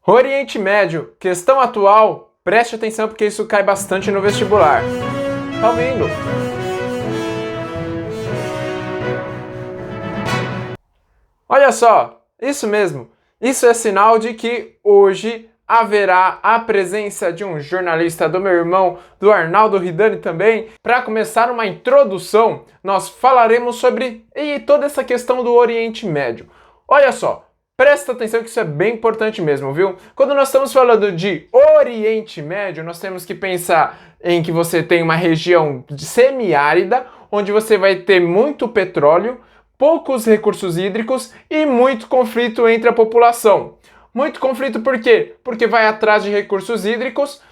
Oriente Médio, questão atual, preste atenção porque isso cai bastante no vestibular. Tá ouvindo? Olha só, isso mesmo. Isso é sinal de que hoje haverá a presença de um jornalista do meu irmão, do Arnaldo Ridani também. Para começar uma introdução, nós falaremos sobre toda essa questão do Oriente Médio. Olha só, presta atenção que isso é bem importante mesmo, viu? Quando nós estamos falando de Oriente Médio, nós temos que pensar em que você tem uma região semiárida, onde você vai ter muito petróleo, poucos recursos hídricos e muito conflito entre a população. Muito conflito por quê? Porque vai atrás de recursos hídricos,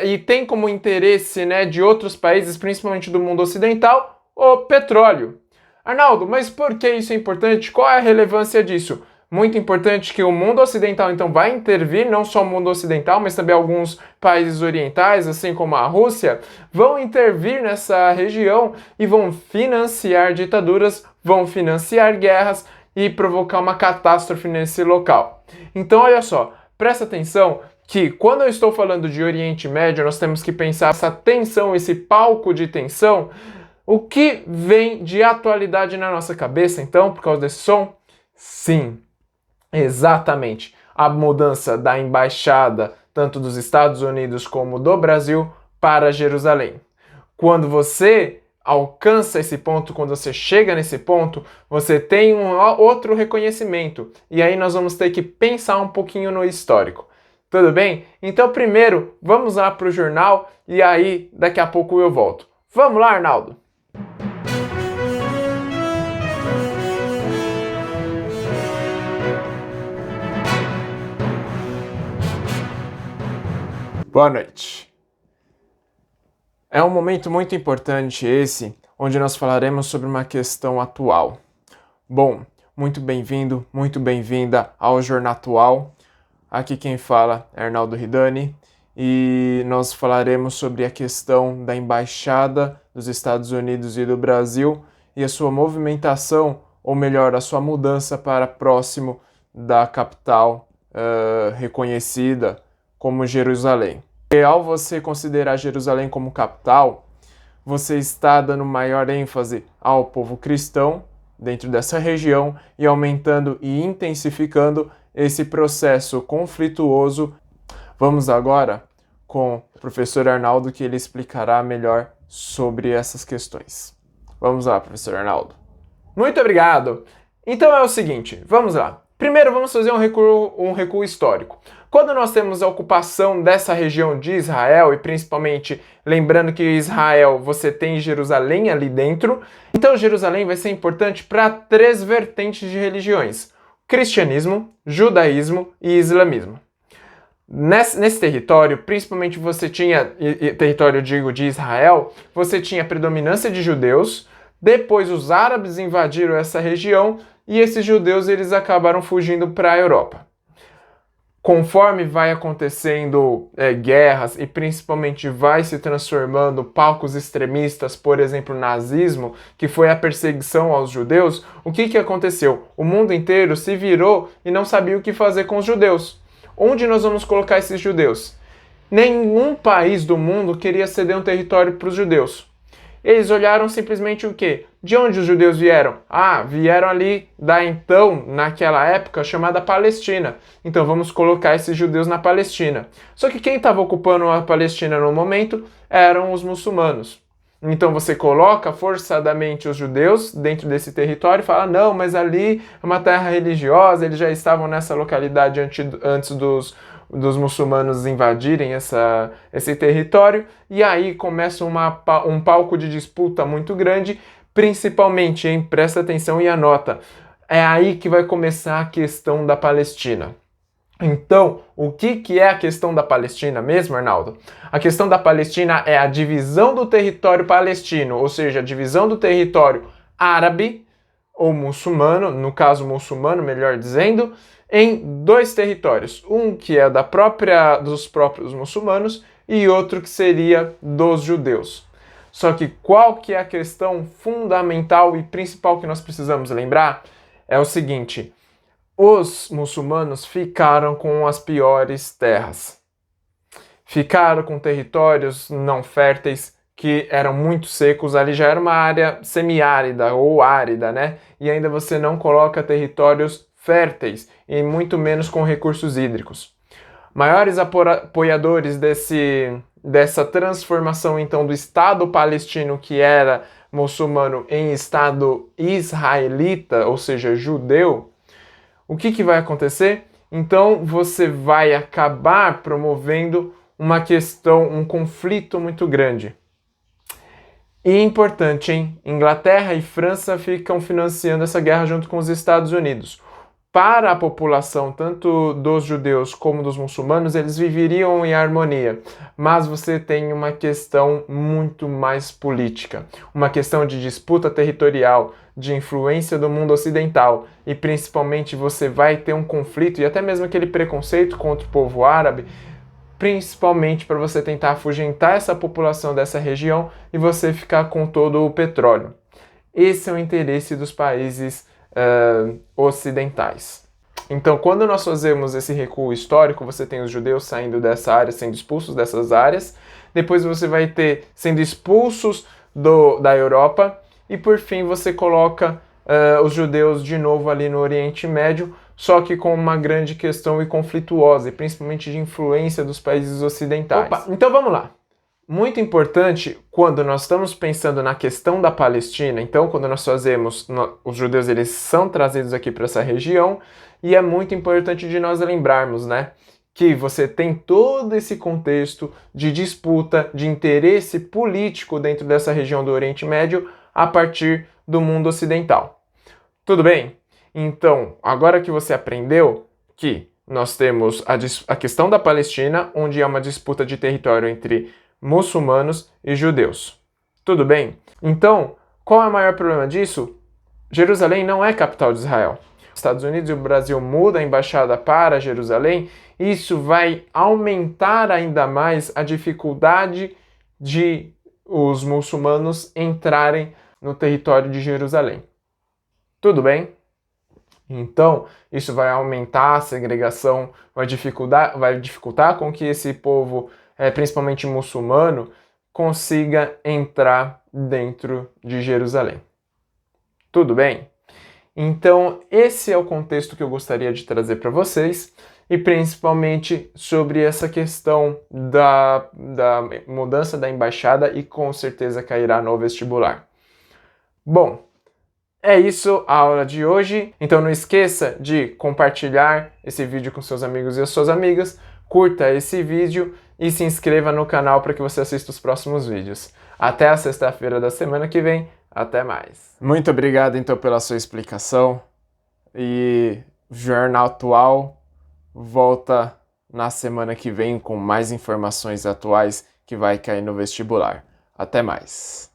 e tem como interesse, né, de outros países, principalmente do mundo ocidental, o petróleo. Arnaldo, mas por que isso é importante? Qual é a relevância disso? Muito importante que o mundo ocidental, então, vai intervir, não só o mundo ocidental, mas também alguns países orientais, assim como a Rússia, vão intervir nessa região e vão financiar ditaduras, vão financiar guerras e provocar uma catástrofe nesse local. Então, olha só, presta atenção que quando eu estou falando de Oriente Médio, nós temos que pensar essa tensão, esse palco de tensão. O que vem de atualidade na nossa cabeça, então, por causa desse som? Sim, exatamente. A mudança da embaixada, tanto dos Estados Unidos como do Brasil, para Jerusalém. Quando você alcança esse ponto, quando você chega nesse ponto, você tem um outro reconhecimento. E aí nós vamos ter que pensar um pouquinho no histórico. Tudo bem? Então, primeiro, vamos lá para o jornal e aí daqui a pouco eu volto. Vamos lá, Arnaldo! Boa noite. É um momento muito importante esse, onde nós falaremos sobre uma questão atual. Bom, muito bem-vindo, muito bem-vinda ao Jornal Atual. Aqui quem fala é Arnaldo Ridani e nós falaremos sobre a questão da Embaixada dos Estados Unidos e do Brasil e a sua movimentação, ou melhor, a sua mudança para próximo da capital reconhecida como Jerusalém. E ao você considerar Jerusalém como capital, você está dando maior ênfase ao povo cristão dentro dessa região e aumentando e intensificando esse processo conflituoso. Vamos agora com o professor Arnaldo, que ele explicará melhor sobre essas questões. Vamos lá, professor Arnaldo. Muito obrigado! Então é o seguinte, vamos lá. Primeiro vamos fazer um recuo histórico. Quando nós temos a ocupação dessa região de Israel, e principalmente lembrando que Israel você tem Jerusalém ali dentro, então Jerusalém vai ser importante para 3 vertentes de religiões: cristianismo, judaísmo e islamismo. Nesse território, principalmente você tinha, território digo de Israel, você tinha a predominância de judeus, depois os árabes invadiram essa região e esses judeus eles acabaram fugindo para a Europa. Conforme vai acontecendo guerras e principalmente vai se transformando palcos extremistas, por exemplo, o nazismo, que foi a perseguição aos judeus, o que aconteceu? O mundo inteiro se virou e não sabia o que fazer com os judeus. Onde nós vamos colocar esses judeus? Nenhum país do mundo queria ceder um território para os judeus. Eles olharam simplesmente o quê? De onde os judeus vieram? Vieram ali naquela época, chamada Palestina. Então vamos colocar esses judeus na Palestina. Só que quem estava ocupando a Palestina no momento eram os muçulmanos. Então você coloca forçadamente os judeus dentro desse território e fala, não, mas ali é uma terra religiosa, eles já estavam nessa localidade antes dos muçulmanos invadirem esse território, e aí começa um palco de disputa muito grande, principalmente, presta atenção e anota, é aí que vai começar a questão da Palestina. Então, o que é a questão da Palestina mesmo, Arnaldo? A questão da Palestina é a divisão do território palestino, ou seja, a divisão do território árabe ou muçulmano, no caso muçulmano, melhor dizendo, em 2 territórios. Um que é dos próprios muçulmanos e outro que seria dos judeus. Só que qual que é a questão fundamental e principal que nós precisamos lembrar? É o seguinte: os muçulmanos ficaram com as piores terras. Ficaram com territórios não férteis que eram muito secos, ali já era uma área semiárida ou árida, né? E ainda você não coloca territórios férteis e muito menos com recursos hídricos. Maiores apoiadores dessa transformação então do Estado palestino, que era muçulmano, em Estado israelita, ou seja, judeu, o que vai acontecer? Então você vai acabar promovendo uma questão, um conflito muito grande. E importante, hein? Inglaterra e França ficam financiando essa guerra junto com os Estados Unidos. Para a população, tanto dos judeus como dos muçulmanos, eles viveriam em harmonia. Mas você tem uma questão muito mais política, uma questão de disputa territorial, de influência do mundo ocidental. E principalmente você vai ter um conflito e até mesmo aquele preconceito contra o povo árabe, principalmente para você tentar afugentar essa população dessa região e você ficar com todo o petróleo. Esse é o interesse dos países ocidentais. Então, quando nós fazemos esse recuo histórico, você tem os judeus saindo dessa área, sendo expulsos dessas áreas, depois você vai ter sendo expulsos da Europa, e por fim você coloca os judeus de novo ali no Oriente Médio, só que com uma grande questão e conflituosa, e principalmente de influência dos países ocidentais. Opa, então vamos lá. Muito importante quando nós estamos pensando na questão da Palestina, então quando nós fazemos, os judeus eles são trazidos aqui para essa região, e é muito importante de nós lembrarmos, né, que você tem todo esse contexto de disputa, de interesse político dentro dessa região do Oriente Médio a partir do mundo ocidental. Tudo bem? Então, agora que você aprendeu que nós temos a questão da Palestina, onde há uma disputa de território entre muçulmanos e judeus. Tudo bem? Então, qual é o maior problema disso? Jerusalém não é capital de Israel. Os Estados Unidos e o Brasil mudam a embaixada para Jerusalém, e isso vai aumentar ainda mais a dificuldade de os muçulmanos entrarem no território de Jerusalém. Tudo bem? Então, isso vai aumentar a segregação, vai dificultar com que esse povo, principalmente muçulmano, consiga entrar dentro de Jerusalém. Tudo bem? Então, esse é o contexto que eu gostaria de trazer para vocês, e principalmente sobre essa questão da mudança da embaixada, e com certeza cairá no vestibular. Bom, é isso a aula de hoje. Então não esqueça de compartilhar esse vídeo com seus amigos e as suas amigas, curta esse vídeo e se inscreva no canal para que você assista os próximos vídeos. Até a sexta-feira da semana que vem. Até mais. Muito obrigado então pela sua explicação, e o Jornal Atual volta na semana que vem com mais informações atuais que vai cair no vestibular. Até mais.